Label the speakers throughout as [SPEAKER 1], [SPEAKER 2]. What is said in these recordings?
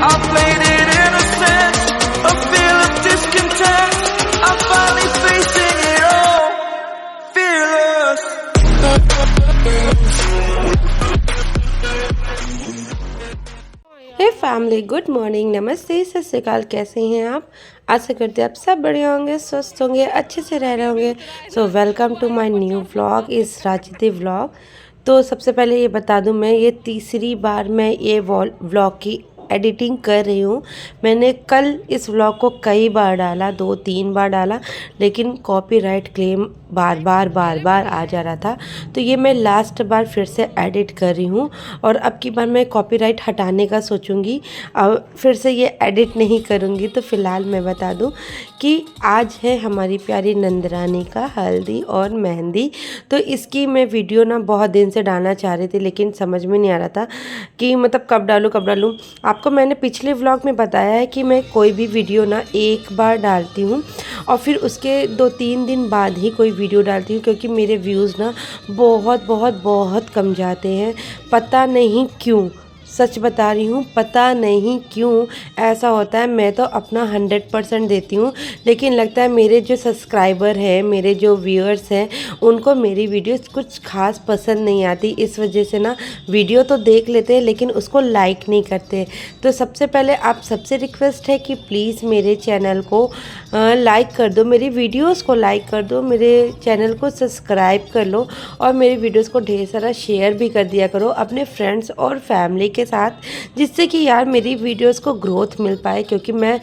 [SPEAKER 1] I played it innocent, a feel of discontent. I'm finally facing it all, fearless.
[SPEAKER 2] Hey family, good morning, नमस्ते, सत श्री अकाल। कैसे हैं आप? आशा करते हैं आप सब बढ़िया होंगे, स्वस्थ होंगे, अच्छे से रह रहे होंगे। So welcome to my new vlog, इस राजती व्लॉग। तो सबसे पहले ये बता दूं, मैं ये तीसरी बार मैं ये व्लॉग की एडिटिंग कर रही हूँ। मैंने कल इस व्लॉग को कई बार डाला, 2-3 बार डाला, लेकिन कॉपीराइट क्लेम बार बार आ जा रहा था। तो ये मैं लास्ट बार फिर से एडिट कर रही हूँ और अब की बार मैं कॉपीराइट हटाने का सोचूंगी। अब फिर से ये एडिट नहीं करूँगी। तो फ़िलहाल मैं बता दूँ कि आज है हमारी प्यारी नंदरानी का हल्दी और मेहंदी। तो इसकी मैं वीडियो ना बहुत दिन से डालना चाह रही थी, लेकिन समझ में नहीं आ रहा था कि मतलब कब डालूँ। आपको मैंने पिछले व्लॉग में बताया है कि मैं कोई भी वीडियो ना एक बार डालती हूँ और फिर उसके 2-3 दिन बाद ही कोई वीडियो डालती हूँ, क्योंकि मेरे व्यूज़ ना बहुत कम जाते हैं। पता नहीं क्यों, सच बता रही हूँ, पता नहीं क्यों ऐसा होता है। मैं तो अपना 100% देती हूँ, लेकिन लगता है मेरे जो सब्सक्राइबर हैं, मेरे जो व्यूअर्स हैं, उनको मेरी वीडियोस कुछ खास पसंद नहीं आती। इस वजह से ना वीडियो तो देख लेते हैं लेकिन उसको लाइक नहीं करते। तो सबसे पहले आप सबसे रिक्वेस्ट है कि प्लीज़ मेरे चैनल को लाइक कर दो, मेरी वीडियोस को लाइक कर दो, मेरे चैनल को सब्सक्राइब कर लो और मेरी वीडियोस को ढेर सारा शेयर भी कर दिया करो अपने फ्रेंड्स और फैमिली के साथ, जिससे कि यार मेरी वीडियोस को ग्रोथ मिल पाए। क्योंकि मैं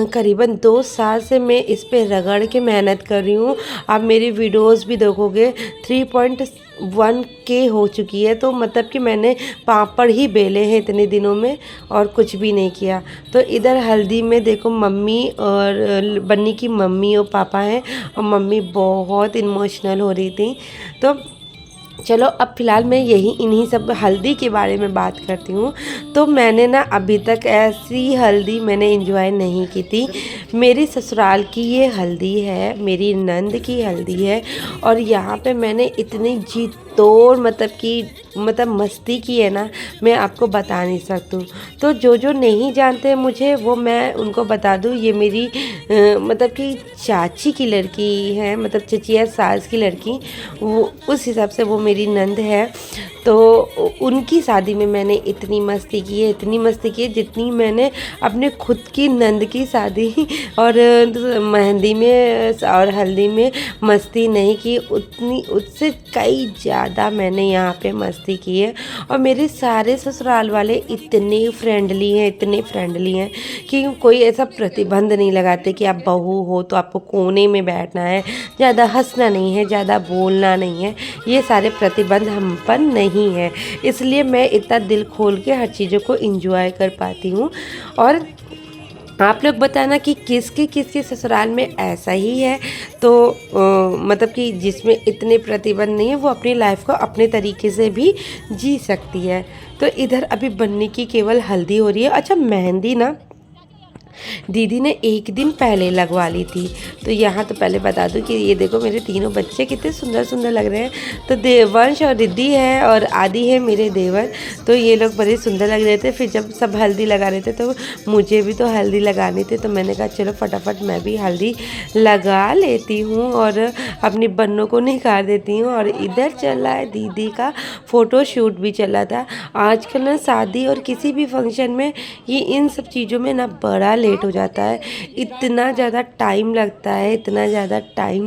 [SPEAKER 2] करीबन 2 साल से मैं इस पे रगड़ के मेहनत कर रही हूँ। आप मेरी वीडियोस भी देखोगे 3.1K हो चुकी है। तो मतलब कि मैंने पापड़ ही बेले हैं इतने दिनों में और कुछ भी नहीं किया। तो इधर हल्दी में देखो मम्मी और बन्नी की मम्मी और पापा हैं, और मम्मी बहुत इमोशनल हो रही थी। तो चलो अब फ़िलहाल मैं इन्हीं सब हल्दी के बारे में बात करती हूँ। तो मैंने ना अभी तक ऐसी हल्दी मैंने एंजॉय नहीं की थी। मेरी ससुराल की ये हल्दी है, मेरी नंद की हल्दी है, और यहाँ पे मैंने इतनी जी तोड़ मतलब मस्ती की है ना, मैं आपको बता नहीं सकती हूँ। तो जो नहीं जानते मुझे, वो मैं उनको बता दूँ, ये मेरी मतलब कि चाची की लड़की है, मतलब चचिया सास की लड़की, वो उस हिसाब से वो मेरी नंद है। तो उनकी शादी में मैंने इतनी मस्ती की है जितनी मैंने अपने खुद की नंद की शादी और मेहंदी में और हल्दी में मस्ती नहीं की, उतनी उससे कई ज़्यादा मैंने यहाँ पे मस्ती की है। और मेरे सारे ससुराल वाले इतने फ्रेंडली हैं कि कोई ऐसा प्रतिबंध नहीं लगाते कि आप बहू हो तो आपको कोने में बैठना है, ज़्यादा हंसना नहीं है, ज़्यादा बोलना नहीं है। ये सारे प्रतिबंध हम पर नहीं है, इसलिए मैं इतना दिल खोल के हर चीज़ों को एंजॉय कर पाती हूँ। और आप लोग बताना कि किसके ससुराल में ऐसा ही है। तो मतलब कि जिसमें इतने प्रतिबंध नहीं है, वो अपनी लाइफ को अपने तरीके से भी जी सकती है। तो इधर अभी बनने की केवल हल्दी हो रही है। अच्छा, मेहंदी ना दीदी ने 1 दिन पहले लगवा ली थी। तो यहाँ तो पहले बता दूँ कि ये देखो मेरे तीनों बच्चे कितने सुंदर लग रहे हैं। तो देवंश और रिद्धि है और आदि है मेरे देवर। तो ये लोग बड़े सुंदर लग रहे थे। फिर जब सब हल्दी लगा रहे थे तो मुझे भी तो हल्दी लगानी थी। तो मैंने कहा चलो फटाफट मैं भी हल्दी लगा लेती हूँ और अपनी बन्नों को निखार देती हूँ। और इधर चल रहा है दीदी का फ़ोटो शूट भी चला था। आजकल ना शादी और किसी भी फंक्शन में ये इन सब चीज़ों में ना बड़ा लेट हो जाता है। इतना ज़्यादा टाइम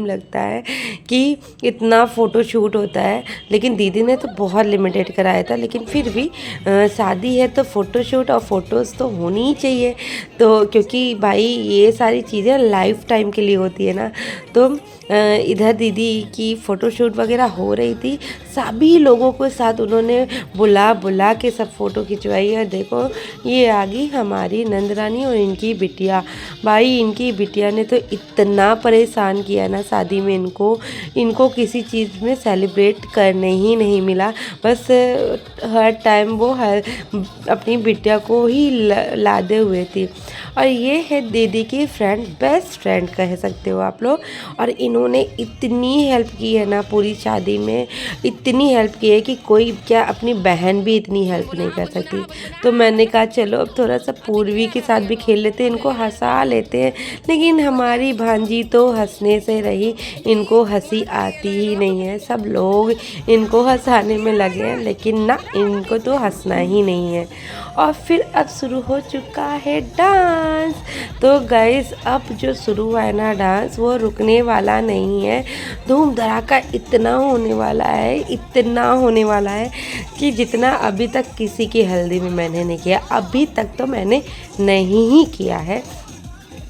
[SPEAKER 2] लगता है कि इतना फ़ोटो शूट होता है। लेकिन दीदी ने तो बहुत लिमिटेड कराया था, लेकिन फिर भी शादी है तो फ़ोटो शूट और फ़ोटोज़ तो होनी ही चाहिए। तो क्योंकि भाई ये सारी चीज़ें लाइफ टाइम के लिए होती है ना। तो इधर दीदी की फ़ोटोशूट वगैरह हो रही थी। सभी लोगों को साथ उन्होंने बुला के सब फ़ोटो खिंचवाई। और देखो ये आ गई हमारी नंदरानी और इनकी बिटिया। भाई इनकी बिटिया ने तो इतना परेशान किया ना शादी में। इनको किसी चीज़ में सेलिब्रेट करने ही नहीं मिला। बस हर टाइम वो अपनी बिटिया को ही लादे हुए थी। और ये है दीदी की फ्रेंड, बेस्ट फ्रेंड कह सकते हो आप लोग। और इन्होंने इतनी हेल्प की है ना पूरी शादी में, इतनी हेल्प की है कि कोई क्या अपनी बहन भी इतनी हेल्प नहीं कर सकती। तो मैंने कहा चलो अब थोड़ा सा पूर्वी के साथ भी खेल लेते हैं, इनको हंसा लेते हैं। लेकिन हमारी भांजी तो हंसने से रही, इनको हंसी आती ही नहीं है। सब लोग इनको हंसाने में लगे हैं लेकिन ना, इनको तो हंसना ही नहीं है। और फिर अब शुरू हो चुका है डांस। तो गाइस अब जो शुरू हुआ है ना डांस, वो रुकने वाला नहीं है। धूम धड़ाका इतना होने वाला है, इतना होने वाला है कि जितना अभी तक किसी की हल्दी में मैंने नहीं किया, अभी तक तो मैंने नहीं ही किया है।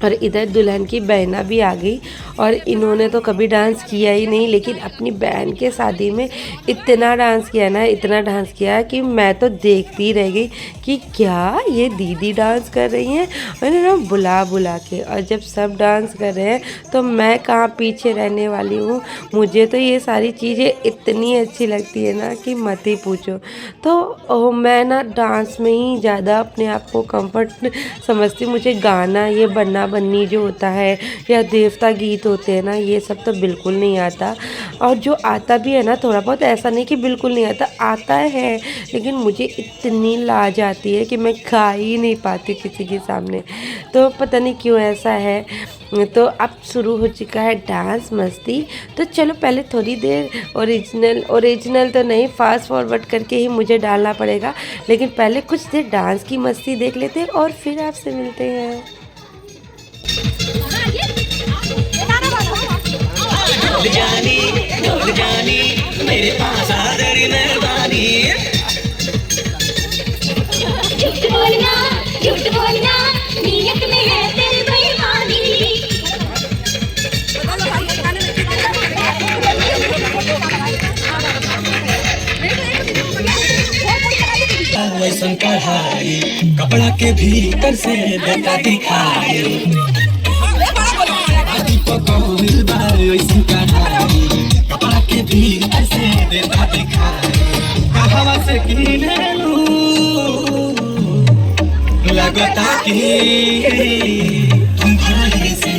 [SPEAKER 2] और इधर दुल्हन की बहना भी आ गई और इन्होंने तो कभी डांस किया ही नहीं, लेकिन अपनी बहन के शादी में इतना डांस किया ना, इतना डांस किया कि मैं तो देखती रह गई कि क्या ये दीदी डांस कर रही हैं, और ना बुला बुला के। और जब सब डांस कर रहे हैं तो मैं कहाँ पीछे रहने वाली हूँ। मुझे तो ये सारी चीज़ें इतनी अच्छी लगती है ना कि मत ही पूछो। तो मैं ना डांस में ही ज़्यादा अपने आप को कंफर्ट समझती। मुझे गाना, ये बन्ना बन्नी जो होता है या देवता गीत होते हैं ना, ये सब तो बिल्कुल नहीं आता। और जो आता भी है ना थोड़ा बहुत, ऐसा नहीं कि बिल्कुल नहीं आता, आता है, लेकिन मुझे इतनी लाज आती है कि मैं गा ही नहीं पाती किसी के सामने। तो पता नहीं क्यों ऐसा है। तो अब शुरू हो चुका है डांस मस्ती। तो चलो पहले थोड़ी देर ओरिजिनल तो नहीं, फास्ट फॉरवर्ड करके ही मुझे डालना पड़ेगा, लेकिन पहले कुछ देर डांस की मस्ती देख लेते हैं और फिर आपसे मिलते हैं।
[SPEAKER 1] जानी मेरे पास आ तेरी मेहरबानी। झूठ बोलना नीयत में है तेरी बेईमानी। वैसन कढ़ाई कपड़ा के भीतर से देता दिखाई। कपड़ा के भीतर से देता दिखाई। हवा से लगता कि तुम भले से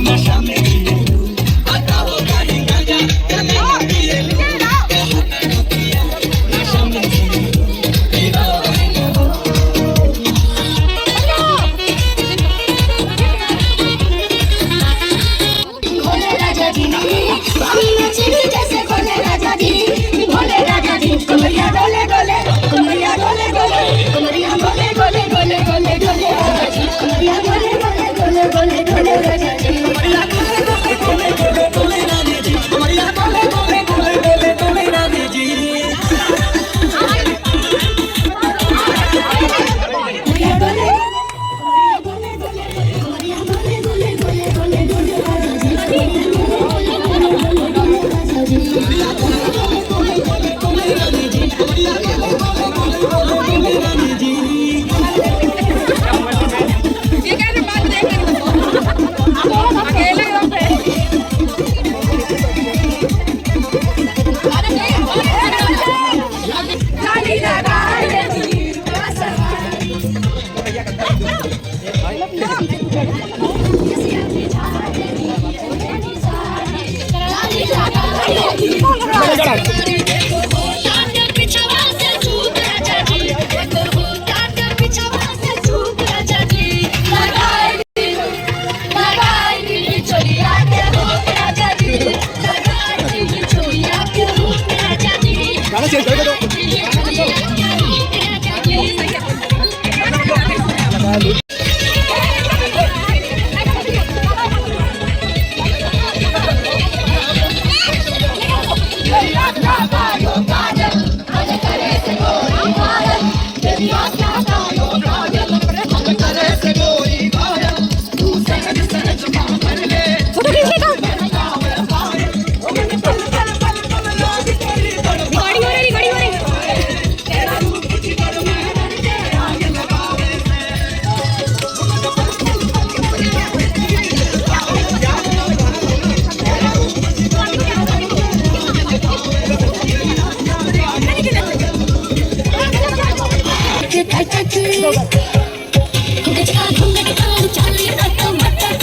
[SPEAKER 1] नशा में Come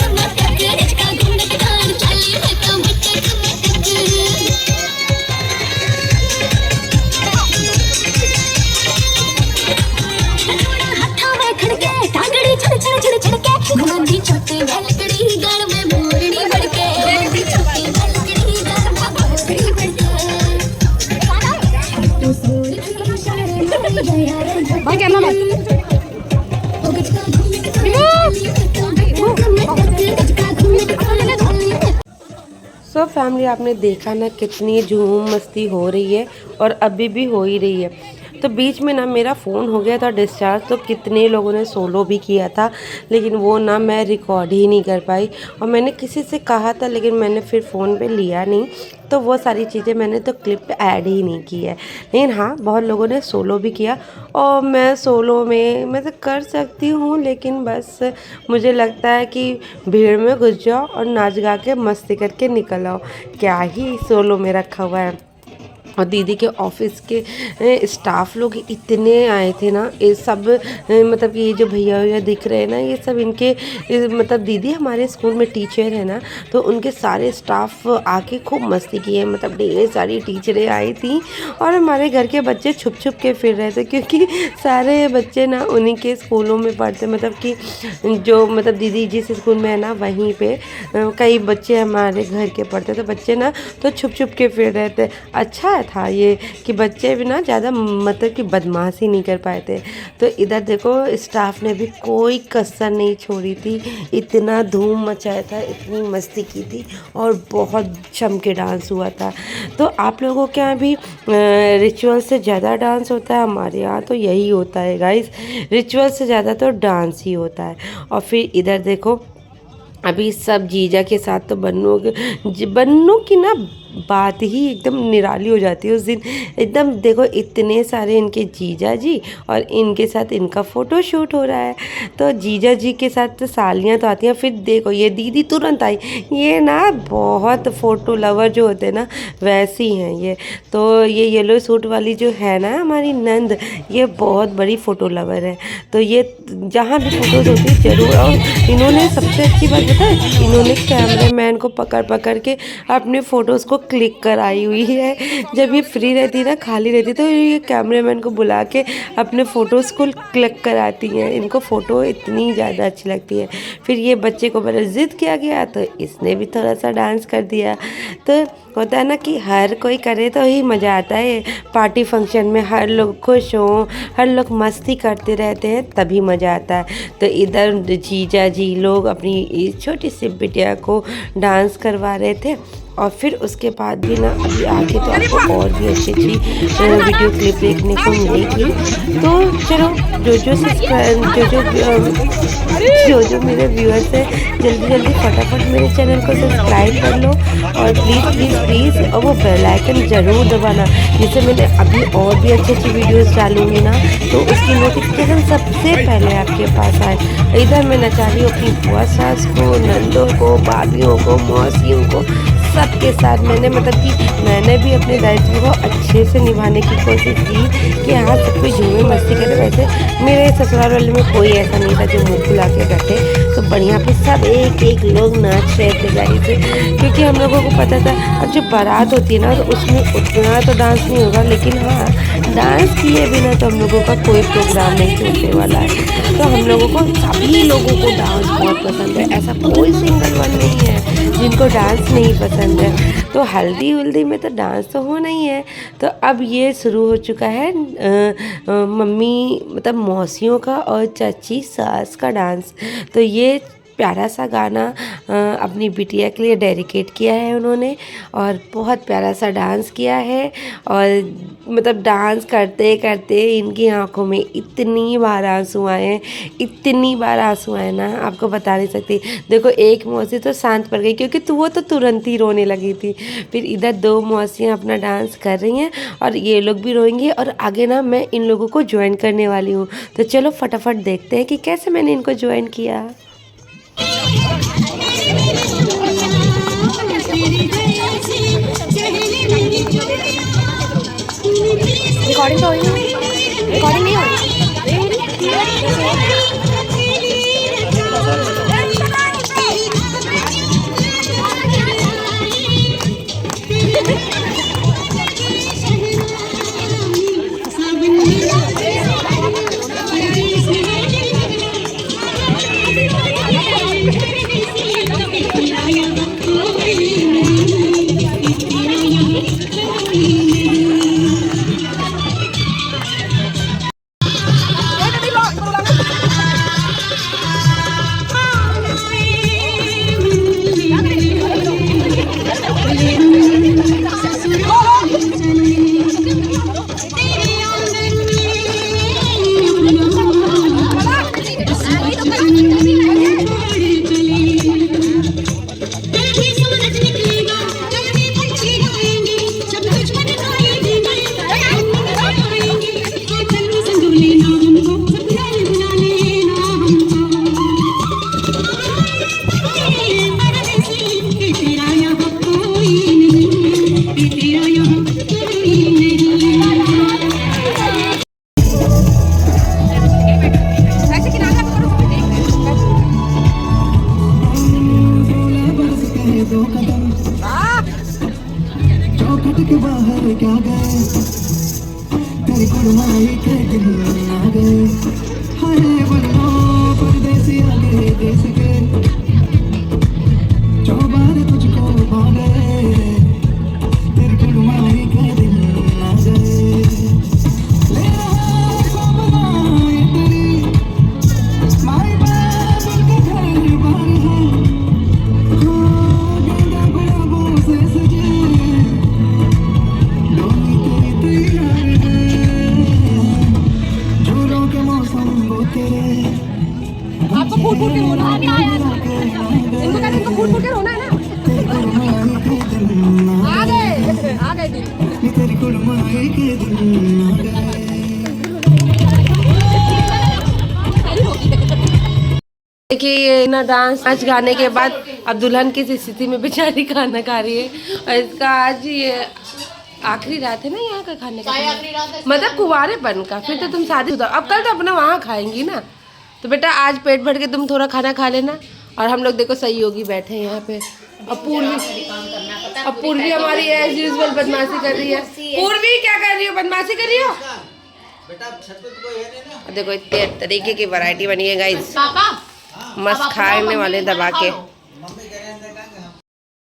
[SPEAKER 2] सो फैमिली, आपने देखा ना कितनी झूम मस्ती हो रही है और अभी भी हो ही रही है। तो बीच में ना मेरा फ़ोन हो गया था डिस्चार्ज, तो कितने लोगों ने सोलो भी किया था, लेकिन वो ना मैं रिकॉर्ड ही नहीं कर पाई। और मैंने किसी से कहा था, लेकिन मैंने फिर फ़ोन पे लिया नहीं, तो वो सारी चीज़ें मैंने तो क्लिप पे ऐड ही नहीं की है। लेकिन हाँ, बहुत लोगों ने सोलो भी किया और मैं सोलो में मैं तो कर सकती हूँ, लेकिन बस मुझे लगता है कि भीड़ में घुस जाओ और नाच गा के मस्ती करके निकल आओ, क्या ही सोलो में रखा हुआ है। और दीदी के ऑफिस के स्टाफ लोग इतने आए थे ना, ये सब मतलब कि ये जो भैया दिख रहे हैं ना, ये सब इनके मतलब दीदी हमारे स्कूल में टीचर है ना, तो उनके सारे स्टाफ आके खूब मस्ती किए। मतलब ढेर सारी टीचरें आई थी और हमारे घर के बच्चे छुप छुप के फिर रहे थे, क्योंकि सारे बच्चे ना उन्हीं के स्कूलों में पढ़ते, मतलब कि जो मतलब दीदी जिस स्कूल में है ना, वहीं पे कई बच्चे हमारे घर के पढ़ते, तो बच्चे ना तो छुप छुप के फिर रहे थे। अच्छा था ये कि बच्चे भी ना ज़्यादा मतलब कि बदमाशी नहीं कर पाए थे। तो इधर देखो, स्टाफ ने भी कोई कसर नहीं छोड़ी थी, इतना धूम मचाया था, इतनी मस्ती की थी और बहुत जम के डांस हुआ था। तो आप लोगों के यहाँ भी रिचुअल से ज़्यादा डांस होता है? हमारे यहाँ तो यही होता है गाइस, रिचुअल से ज़्यादा तो डांस ही होता है। और फिर इधर देखो, अभी सब जीजा के साथ तो बन्नू की ना बात ही एकदम निराली हो जाती है उस दिन। एकदम देखो, इतने सारे इनके जीजा जी और इनके साथ इनका फ़ोटो शूट हो रहा है। तो जीजा जी के साथ तो सालियाँ तो आती हैं, फिर देखो ये दीदी तुरंत आई। ये ना बहुत फ़ोटो लवर जो होते हैं ना, वैसी हैं ये। तो ये येलो सूट वाली जो है ना हमारी नंद, ये बहुत बड़ी फ़ोटो लवर है। तो ये जहाँ भी फ़ोटोज़ होती है ज़रूर। और इन्होंने सबसे अच्छी बात पता है, इन्होंने कैमरामैन को पकड़ पकड़ के अपने फ़ोटोज़ को क्लिक कराई हुई है। जब ये फ्री रहती ना, खाली रहती, तो ये कैमरामैन को बुला के अपने फ़ोटोज़ को क्लिक कराती हैं। इनको फ़ोटो इतनी ज़्यादा अच्छी लगती है। फिर ये बच्चे को बड़ा ज़िद किया गया, तो इसने भी थोड़ा सा डांस कर दिया। तो होता है ना कि हर कोई करे तो ही मज़ा आता है। पार्टी फंक्शन में हर लोग खुश हों, हर लोग मस्ती करते रहते हैं, तभी मज़ा आता है। तो इधर जीजा जी लोग अपनी इस छोटी सी बिटिया को डांस करवा रहे थे। और फिर उसके बाद भी ना अभी आगे तो आपको और भी अच्छी अच्छी वीडियो क्लिप देखने को मिलेगी। तो चलो, जो मेरे व्यूअर्स हैं, जल्दी जल्दी फटाफट मेरे चैनल को सब्सक्राइब कर लो और प्लीज़ और वो बेल आइकन ज़रूर दबाना, जिससे मैंने अभी और भी अच्छी अच्छी वीडियोस डालूंगी ना, तो उसकी नोटिफिकेशन सबसे पहले आपके पास आए। इधर मैं नचा रही हूँ अपनी बुआ सास को, नंदों को, भाभियों को, मौसियों को, सबके साथ मैंने भी अपने दायित्व को अच्छे से निभाने की कोशिश की कि हाँ, सब कोई झूमे मस्ती करे। वैसे मेरे ससुराल वाले में कोई ऐसा नहीं था जो मुँह फुला के बैठे, तो बढ़िया पे सब एक एक लोग नाच रहे थे गाइस, क्योंकि हम लोगों को पता था अब जो बारात होती है ना, तो उसमें उतना तो डांस नहीं होगा, लेकिन हाँ, डांस किए बिना तो हम लोगों का कोई प्रोग्राम नहीं चलने वाला है। तो हम लोगों को, सभी लोगों को डांस बहुत पसंद है, ऐसा कोई सिंगल वन नहीं है जिनको डांस नहीं पसंद है। तो हल्दी वल्दी में तो डांस तो होना ही है। तो अब ये शुरू हो चुका है मम्मी मतलब मौसियों का और चाची सास का डांस। तो ये प्यारा सा गाना अपनी बिटिया के लिए डेडिकेट किया है उन्होंने, और बहुत प्यारा सा डांस किया है। और मतलब डांस करते करते इनकी आंखों में इतनी बार आंसू आए हैं, इतनी बार आंसू आए ना, आपको बता नहीं सकती। देखो, एक मौसी तो शांत पड़ गई, क्योंकि वो तो तुरंत ही रोने लगी थी। फिर इधर दो मौसियाँ अपना डांस कर रही हैं और ये लोग भी रोएंगे, और आगे ना मैं इन लोगों को ज्वाइन करने वाली हूँ। तो चलो फटाफट देखते हैं कि कैसे मैंने इनको ज्वाइन किया।
[SPEAKER 3] रिकॉर्डिंग तो हो रही है, रिकॉर्डिंग नहीं हो रही।
[SPEAKER 1] चौखट के बाहर क्या गए तेरी कुड़माई के दिन आ गए हाय बनो परदेसी आगे देश के चौबार तुझको पा गए तेरी कुड़माई के दिन आ गए ले रहा सामना ये तेरी माई बाप के घर बार है गेंदा गुलाबों से सजे
[SPEAKER 3] आपको फूट फूट के रोना है क्या यार? इनको कहते इनको फूट फूट के रोना है ना? आ गए दिल।
[SPEAKER 2] देखिए ये ना नाच गाने के बाद अब दुल्हन किस स्थिति में बेचारी खाना खा रही है और इसका आज ये आखिरी रात है ना यहाँ का खाने का, मतलब कुंवारेपन का। फिर तो तुम शादी अब कल तो अपना वहाँ खाएंगी ना, तो बेटा आज पेट भर के तुम थोड़ा खाना खा लेना। और हम लोग देखो सहयोगी बैठे हैं यहाँ पे। अब पूर्वी हमारी एज यूजुअल बदमाशी कर रही है। पूर्वी क्या कर रही हो? बदमाशी कर रही हो बेटा? छत पे कोई है नहीं ना। देखो इतने तरीके की वैरायटी बनी है गाइस, मस्त खाने वाले दबा के।